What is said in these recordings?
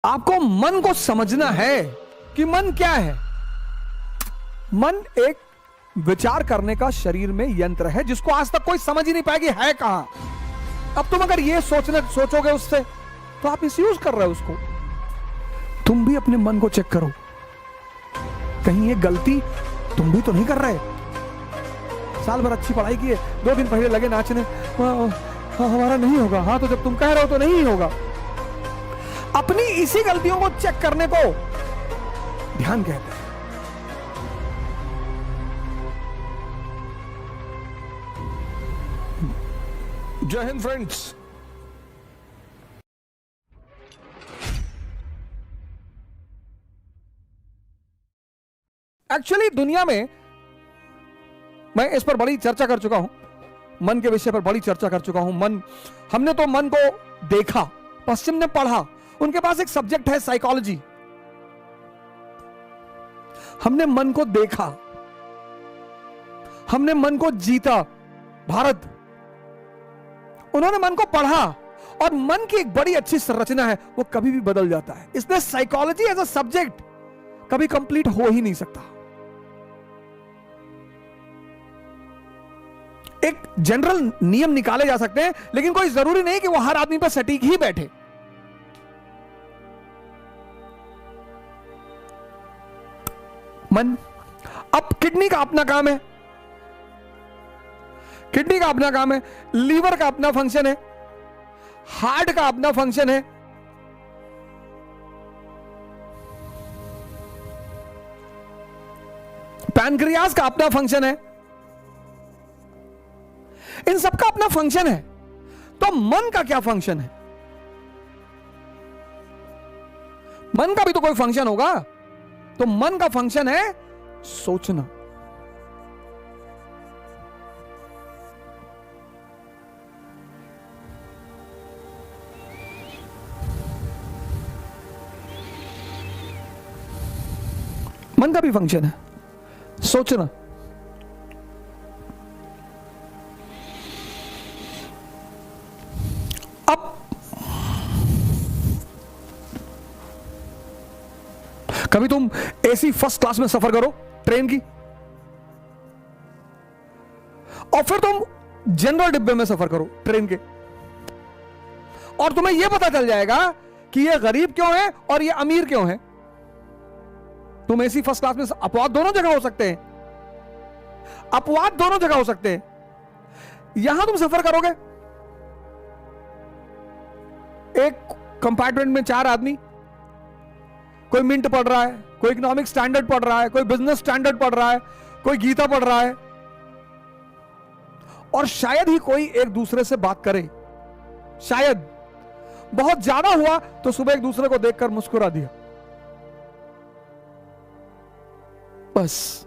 आपको मन को समझना है कि मन क्या है। मन एक विचार करने का शरीर में यंत्र है जिसको आज तक कोई समझ ही नहीं पाया कि है कहां। अब तुम अगर ये सोचोगे उससे तो आप मिसयूज कर रहे हो उसको। तुम भी अपने मन को चेक करो, कहीं ये गलती तुम भी तो नहीं कर रहे। साल भर अच्छी पढ़ाई की है, 2 दिन पहले लगे नाचने, हमारा नहीं होगा। हाँ, तो जब तुम कह रहे हो तो नहीं होगा। अपनी इसी गलतियों को चेक करने को ध्यान कहते हैं। जय हिंद फ्रेंड्स। एक्चुअली दुनिया में मैं इस पर बड़ी चर्चा कर चुका हूं, मन के विषय पर बड़ी चर्चा कर चुका हूं। हमने तो मन को देखा, पश्चिम ने पढ़ा, उनके पास एक सब्जेक्ट है साइकोलॉजी। हमने मन को देखा, हमने मन को जीता, भारत। उन्होंने मन को पढ़ा और मन की एक बड़ी अच्छी संरचना है, वो कभी भी बदल जाता है। इसलिए साइकोलॉजी एज अ सब्जेक्ट कभी कंप्लीट हो ही नहीं सकता। एक जनरल नियम निकाले जा सकते हैं, लेकिन कोई जरूरी नहीं कि वो हर आदमी पर सटीक ही बैठे। मन, अब किडनी का अपना काम है, किडनी का अपना काम है, लीवर का अपना फंक्शन है, हार्ट का अपना फंक्शन है, पैनक्रियास का अपना फंक्शन है। इन सबका अपना फंक्शन है। तो मन का क्या फंक्शन है? मन का भी तो कोई फंक्शन होगा। तो मन का फंक्शन है सोचना। मन का भी फंक्शन है सोचना। अब कभी तुम एसी फर्स्ट क्लास में सफर करो ट्रेन की, और फिर तुम जनरल डिब्बे में सफर करो ट्रेन के, और तुम्हें यह पता चल जाएगा कि यह गरीब क्यों है और यह अमीर क्यों है। तुम एसी फर्स्ट क्लास में, अपवाद दोनों जगह हो सकते हैं, अपवाद दोनों जगह हो सकते हैं। यहां तुम सफर करोगे, एक कंपार्टमेंट में 4 आदमी, कोई मिंट पढ़ रहा है, कोई इकोनॉमिक स्टैंडर्ड पढ़ रहा है, कोई बिजनेस स्टैंडर्ड पढ़ रहा है, कोई गीता पढ़ रहा है, और शायद ही कोई एक दूसरे से बात करे। शायद बहुत ज्यादा हुआ तो सुबह एक दूसरे को देखकर मुस्कुरा दिया, बस।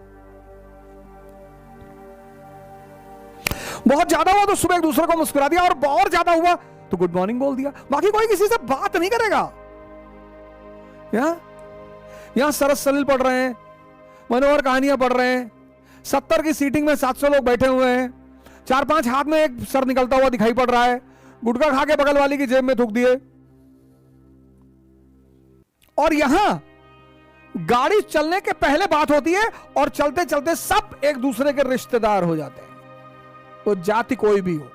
बहुत ज्यादा हुआ तो सुबह एक दूसरे को मुस्कुरा दिया, और ज्यादा हुआ तो गुड मॉर्निंग बोल दिया। बाकी कोई किसी से बात नहीं करेगा। यहां सरस सलील पढ़ रहे हैं, मनोहर कहानियां पढ़ रहे हैं, 70 की सीटिंग में 700 लोग बैठे हुए हैं, 4-5 हाथ में एक सर निकलता हुआ दिखाई पड़ रहा है, गुटखा खा के बगल वाली की जेब में थूक दिए। और यहां गाड़ी चलने के पहले बात होती है और चलते चलते सब एक दूसरे के रिश्तेदार हो जाते हैं। वो जाति कोई भी हो,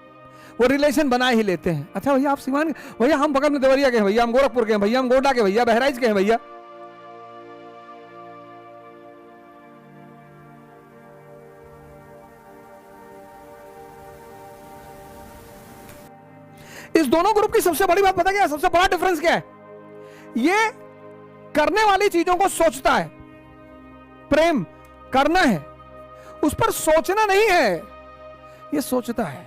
वो रिलेशन बना ही लेते हैं। अच्छा भैया आप सीमान, भैया हम बगल में देवरिया के हैं, भैया हम गोरखपुर के हैं, भैया हम गोड्डा के, भैया बहराइच के हैं, भैया। इस दोनों ग्रुप की सबसे बड़ी बात पता क्या है? सबसे बड़ा डिफरेंस क्या है? ये करने वाली चीजों को सोचता है। प्रेम करना है, उस पर सोचना नहीं है, ये सोचता है।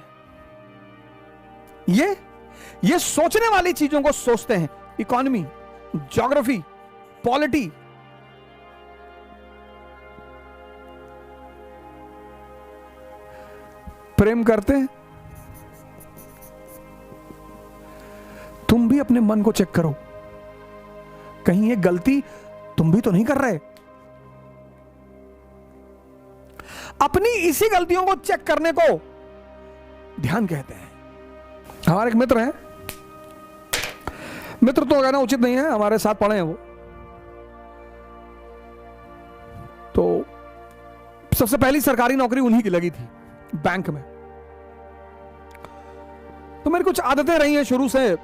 ये सोचने वाली चीजों को सोचते हैं। इकोनॉमी, ज्योग्राफी, पॉलिटी, प्रेम करते हैं। तुम भी अपने मन को चेक करो, कहीं ये गलती तुम भी तो नहीं कर रहे। अपनी इसी गलतियों को चेक करने को ध्यान कहते हैं। हमारे एक मित्र हैं, मित्र तो कहना उचित नहीं है, हमारे साथ पढ़े हैं वो। तो सबसे पहली सरकारी नौकरी उन्हीं की लगी थी, बैंक में। तो मेरी कुछ आदतें रही हैं शुरू से,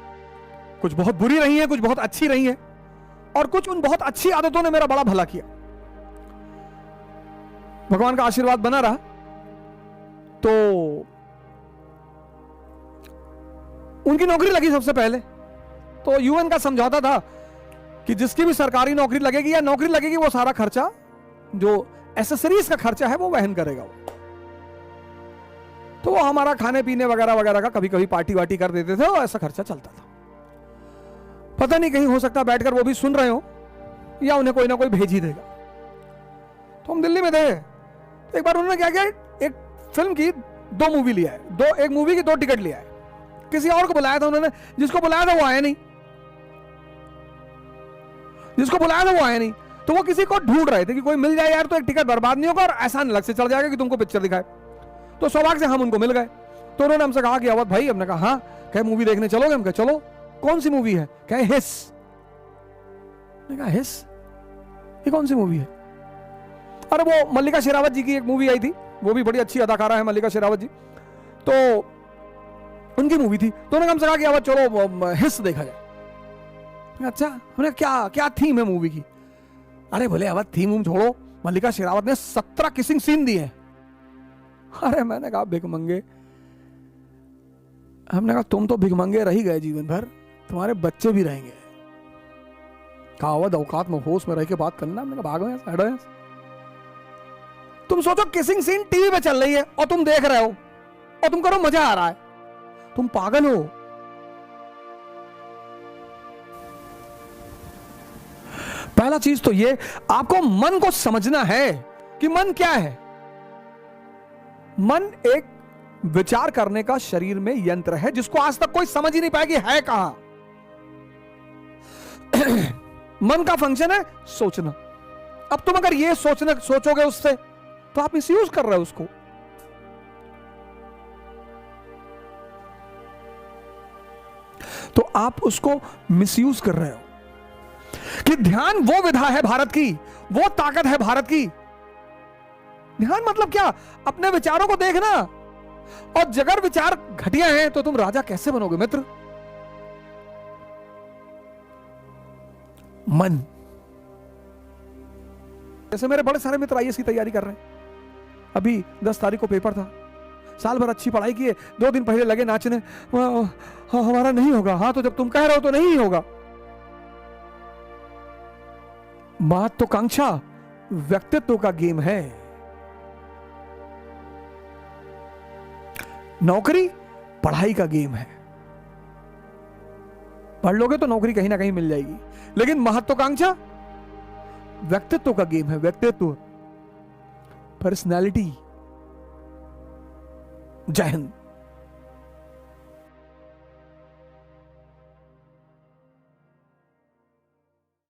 कुछ बहुत बुरी रही हैं, कुछ बहुत अच्छी रही हैं, और कुछ उन बहुत अच्छी आदतों ने मेरा बड़ा भला किया। भगवान का आशीर्वाद बना रहा। तो उनकी नौकरी लगी सबसे पहले। तो यूएन का समझौता था कि जिसकी भी सरकारी नौकरी लगेगी या नौकरी लगेगी, वो सारा खर्चा, जो एसेसरीज का खर्चा है, वो वहन करेगा वो। तो वो हमारा खाने पीने वगैरह वगैरह का कभी कभी पार्टी वार्टी कर देते थे, और ऐसा खर्चा चलता था। पता नहीं, कहीं हो सकता बैठकर वो भी सुन रहे हो, या उन्हें कोई ना कोई भेज ही देगा। तो हम दिल्ली में थे। तो एक बार उन्होंने क्या किया, एक फिल्म की 2 मूवी लिया है, एक मूवी की 2 टिकट लिया है। किसी और को बुलाया था उन्होंने, जिसको बुलाया था वो आया नहीं, जिसको बुलाया था वो आया नहीं। तो वो किसी को ढूंढ रहे थे कि कोई मिल जाए यार, तो एक टिकट बर्बाद नहीं होगा और एहसान अलग से चढ़ जाएगा कि तुमको पिक्चर दिखाए। तो सौभाग्य से हम उनको मिल गए। तो उन्होंने हमसे कहा कि अवध भाई, हमने कहा हाँ, कहे मूवी देखने चलोगे? हम कहे चलो। कौन सी मूवी है? कहे हिस। मैंने कहा हिस, ये कौन सी मूवी है? अरे वो मल्लिका शेरावत जी की एक मूवी आई थी, वो भी बड़ी अच्छी अदाकारा है मल्लिका शेरावत जी, तो उनकी मूवी थी। तो उन्होंने हमसे कहा कि अवध चलो हिस देखा जाए। अच्छा, हमने क्या क्या थीम है मूवी की? अरे बोले अवध थीम छोड़ो, मल्लिका शेरावत ने 17 किसिंग सीन दिए हैं। अरे मैंने कहा भिखमंगे, हमने कहा तुम तो भिखमंगे रह ही गए जीवन भर, तुम्हारे बच्चे भी रहेंगे। कहा अवध औकात में होश में रह के बात करना। हमने कहा भागो यहाँ, हटो यहाँ। तुम सोचो किसिंग सीन टीवी पे चल रही है और तुम देख रहे हो और तुम करो मजा आ रहा है, तुम पागल हो। पहला चीज तो ये, आपको मन को समझना है कि मन क्या है। मन एक विचार करने का शरीर में यंत्र है, जिसको आज तक कोई समझ ही नहीं पाया कि है कहां। मन का फंक्शन है सोचना। अब तुम अगर ये सोचोगे उससे, तो आप मिसयूज कर रहे हो उसको। तो आप उसको मिसयूज कर रहे हो। कि ध्यान वो विधा है भारत की, वो ताकत है भारत की। ध्यान मतलब क्या? अपने विचारों को देखना। और जगर विचार घटिया हैं तो तुम राजा कैसे बनोगे मित्र? मन। जैसे मेरे बड़े सारे मित्र आईएएस की तैयारी कर रहे हैं। अभी 10 तारीख को पेपर था, साल भर अच्छी पढ़ाई किए, 2 दिन पहले लगे नाचने, हमारा नहीं होगा। हाँ, तो जब तुम कह रहे हो तो नहीं होगा। महत्वाकांक्षा व्यक्तित्व का गेम है। नौकरी पढ़ाई का गेम है। पढ़ लोगे तो नौकरी कहीं ना कहीं मिल जाएगी, लेकिन महत्वाकांक्षा व्यक्तित्व का गेम है। व्यक्तित्व, पर्सनैलिटी। जय हिंद।